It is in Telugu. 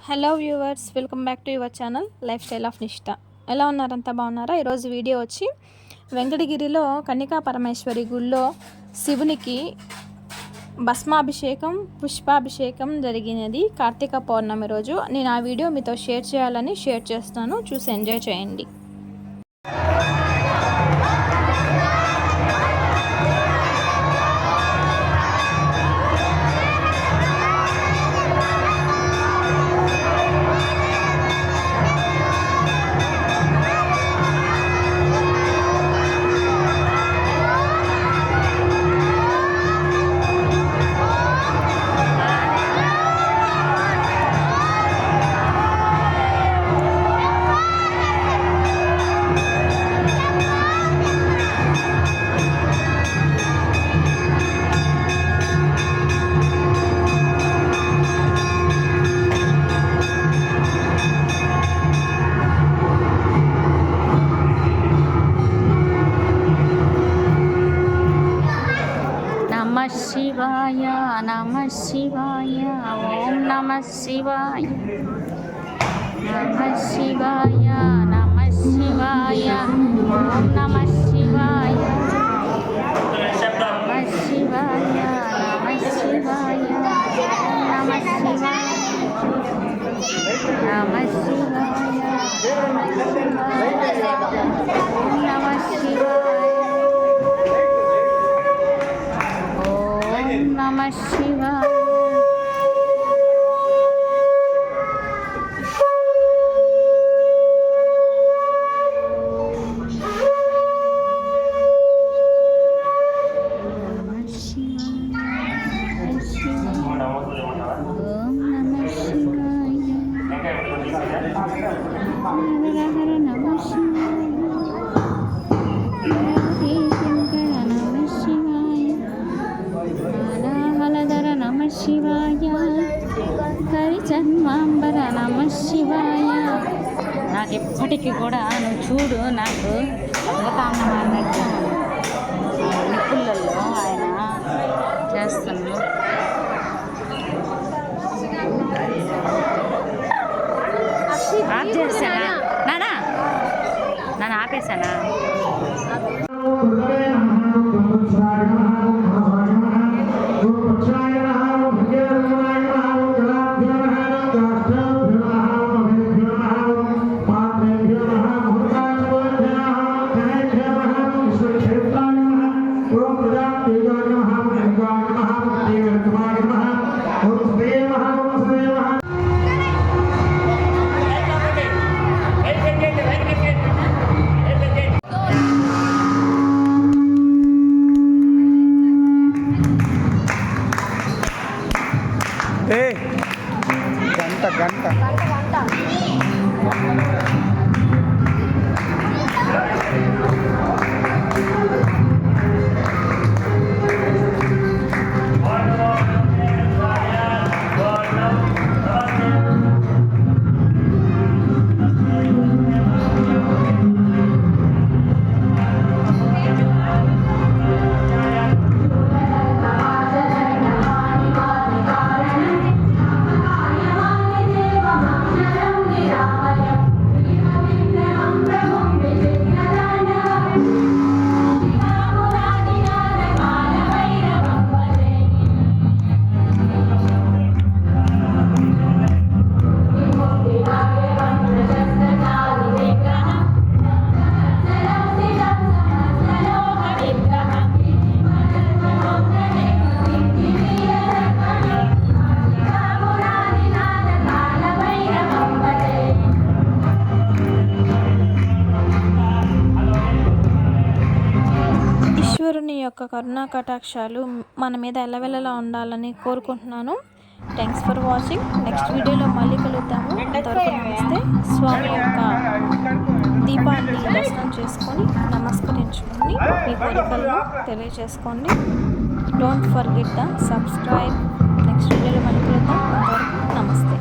Hello viewers, welcome back to your channel life style of నిష్ట. ఎలా ఉన్నారంతా బాగున్నారా? ఈరోజు వీడియో వచ్చి వెంకటగిరిలో కన్నికా పరమేశ్వరి గుళ్ళో శివునికి భస్మాభిషేకం పుష్పాభిషేకం జరిగినది కార్తీక పౌర్ణమి రోజు. నేను ఆ వీడియో మీతో షేర్ చేయాలని షేర్ చేస్తాను, చూసి ఎంజాయ్ చేయండి. శివాయ నమః శివాయ ఓం నమః శివాయ నమః శివాయ నమః శివాయ ఓం నమః శివాయ నమః శివాయ నమః శివాయ నమః శివాయ నమః శివాయ నమః శివాయ నమః శివాయ. శివాయ కరిచన్మాంబర నమః శివాయ. నాకు ఎప్పటికీ కూడా నువ్వు చూడు, నాకు అద్భుతాన్న అన్నట్టు నిప్పులలో ఆయన చేస్తున్నాను. ఆఫ్ చేశానా నానా? నన్ను ఆపేశానా? గంట ఈశ్వరుని యొక్క కరుణా కటాక్షాలు మన మీద ఎల్లవెల్లలా ఉండాలని కోరుకుంటున్నాను. Thanks for watching. నెక్స్ట్ వీడియోలో మళ్ళీ కలుద్దాము. అంతవరకు నమస్తే. స్వామి యొక్క దీపాన్ని దర్శనం చేసుకొని నమస్కరించుకొని మీ కోరికలను తెలియజేసుకోండి. Don't forget the subscribe. Next వీడియోలో మళ్ళీ కలుద్దాం. అంతవరకు నమస్తే.